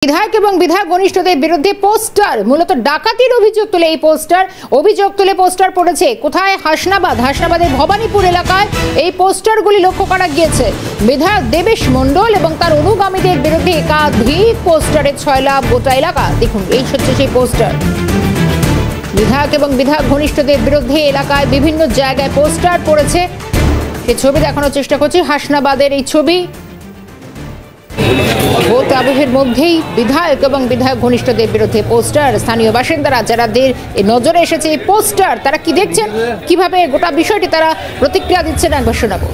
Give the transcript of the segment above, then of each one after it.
বিধায়ক এবং বিধায়ক ঘনিষ্ঠদের বিরুদ্ধে পোস্টার মূলত ডাকাতির অভিযোগ তুলে পোস্টার পড়েছে কোথায় হাসনাবাদের ভবানীপুর এলাকায় এই পোস্টারগুলি লক্ষ্য করা গিয়েছে। বিধায়ক দেবেশ মণ্ডল এবং তার অনুগামীদের বিরুদ্ধে একাধিক পোস্টারে ছয়লাভ গোটা এলাকা। দেখুন, এই হচ্ছে সেই পোস্টার। বিধায়ক এবং বিধায়ক ঘনিষ্ঠদের বিরুদ্ধে এলাকায় বিভিন্ন জায়গায় পোস্টার পড়েছে। সেই ছবি দেখানোর চেষ্টা করছি। হাসনাবাদের এই ছবি। ভোট আবহের মধ্যেই বিধায়ক এবং বিধায়ক ঘনিষ্ঠদের বিরুদ্ধে পোস্টার। স্থানীয় বাসিন্দারা যাদের নজরে এসেছে এই পোস্টার, তারা কি দেখছেন, কিভাবে গোটা বিষয়টি তারা প্রতিক্রিয়া দিচ্ছেন, একবার শোনাবো।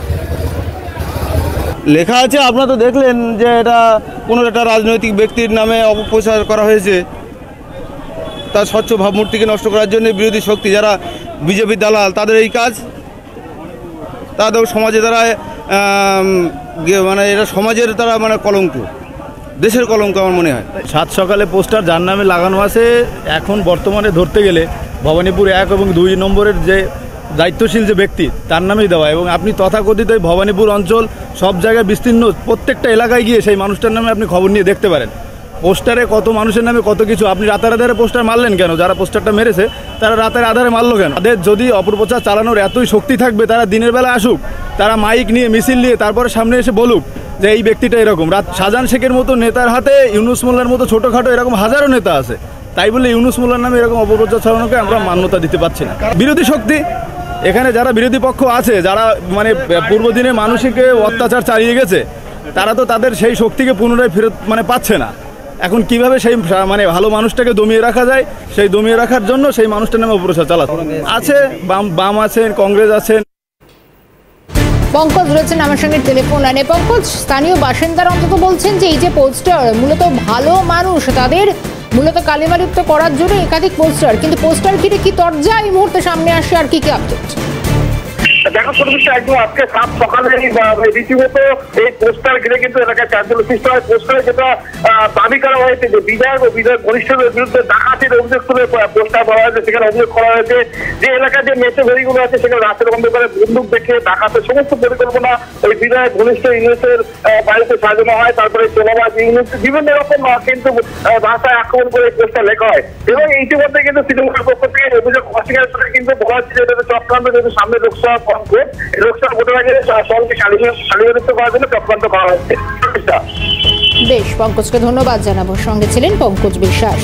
লেখা আছে, আপনারা তো দেখলেন যে এটা কোনো একটা রাজনৈতিক ব্যক্তির নামে অপপ্রচার করা হয়েছে। তার স্বচ্ছ ভাবমূর্তিকে নষ্ট করার জন্য বিরোধী শক্তি যারা বিজেপির দালাল, তাদের এই কাজ। তাদের সমাজে তারা এটা সমাজের তারা কলঙ্ক, দেশের কলঙ্ক আমার মনে হয়। সাত সকালে পোস্টার যার নামে লাগানো আছে, এখন বর্তমানে ধরতে গেলে ভবানীপুর 1 এবং 2 নম্বরের যে দায়িত্বশীল যে ব্যক্তি, তার নামেই দেওয়া। এবং আপনি তথাকথিত ভবানীপুর অঞ্চল সব জায়গায় বিস্তীর্ণ, প্রত্যেকটা এলাকায় গিয়ে সেই মানুষটার নামে আপনি খবর নিয়ে দেখতে পারেন। পোস্টারে কত মানুষের নামে কত কিছু। আপনি রাতের আধারে পোস্টার মারলেন কেন? যারা পোস্টারটা মেরেছে তারা রাতের আধারে মারলো কেন? তাদের যদি অপপ্রচার চালানোর এতই শক্তি থাকবে, তারা দিনের বেলা আসুক, তারা মাইক নিয়ে মিছিল নিয়ে তারপরে সামনে এসে বলুক যে এই ব্যক্তিটা এরকম। শাহজাহান শেখের মতো নেতার হাতে ইউনুস মোল্লার মতো ছোটোখাটো এরকম হাজারো নেতা আছে, তাই বলে ইউনুস মোল্লার নামে এরকম অপপ্রচার চালানোকে আমরা মান্যতা দিতে পারছি না। বিরোধী শক্তি, এখানে যারা বিরোধী পক্ষ আছে, যারা পূর্বদিনে মানুষকে অত্যাচার চালিয়ে গেছে, তারা তো তাদের সেই শক্তিকে পুনরায় ফেরত পাচ্ছে না। এখন কিভাবে সেই ভালো মানুষটাকে দমিয়ে রাখা যায়, সেই দমিয়ে রাখার জন্য সেই মানুষটার নামে অপপ্রচার চালাচ্ছে। আছে বাম আছেন, কংগ্রেস আছেন। পঙ্কজ রয়েছেন আমার সঙ্গে টেলিফোন লাইনে। পঙ্কজ, স্থানীয় বাসিন্দারা অন্তত বলছেন যে এই যে পোস্টার, মূলত ভালো মানুষ তাদের মূলত কালিমালিপ্ত করার জন্য একাধিক পোস্টার, কিন্তু পোস্টার ঘিরে কি তরজা এই মুহূর্তে সামনে আসে, আর কি আপডেট? দেখা পরিবেশটা একদম আজকে সাত সকালে রীতিমতো এই পোস্টার ঘিরে কিন্তু এলাকায় চাঞ্চল্য সৃষ্টি হয়। পোস্টারে যেটা দাবি করা হয়েছে যে বিধায়ক ও বিধায়ক ঘনিষ্ঠদের বিরুদ্ধে ডাকাতির অভিযোগ তুলে পোস্টার বলা হয়েছে। সেখানে অভিযোগ করা হয়েছে যে এলাকায় যে মেসে ভেরিগুলো আছে সেখানে রাতের অন্ধকারে বন্দুক দেখে ডাকাতের সমস্ত পরিকল্পনা ওই বিধায়ক ঘনিষ্ঠ ইউনুসের বাড়িতে সাজানো হয়। তারপরে তোলাবাজ ইউনুস বিভিন্ন রকম কিন্তু ভাষায় আক্রমণ করে পোস্টার লেখা হয়। এবং ইতিমধ্যে কিন্তু তৃণমূলের পক্ষ থেকে অভিযোগ অস্বীকার করে কিন্তু বলা হচ্ছে যে এটা চক্রান্ত, যেহেতু সামনে লোকসভা ভোটের আগে সঙ্গে শালীনতা করার জন্য চক্রান্ত করা হচ্ছে। বেশ, পঙ্কজকে ধন্যবাদ জানাবো। সঙ্গে ছিলেন পঙ্কজ বিশ্বাস।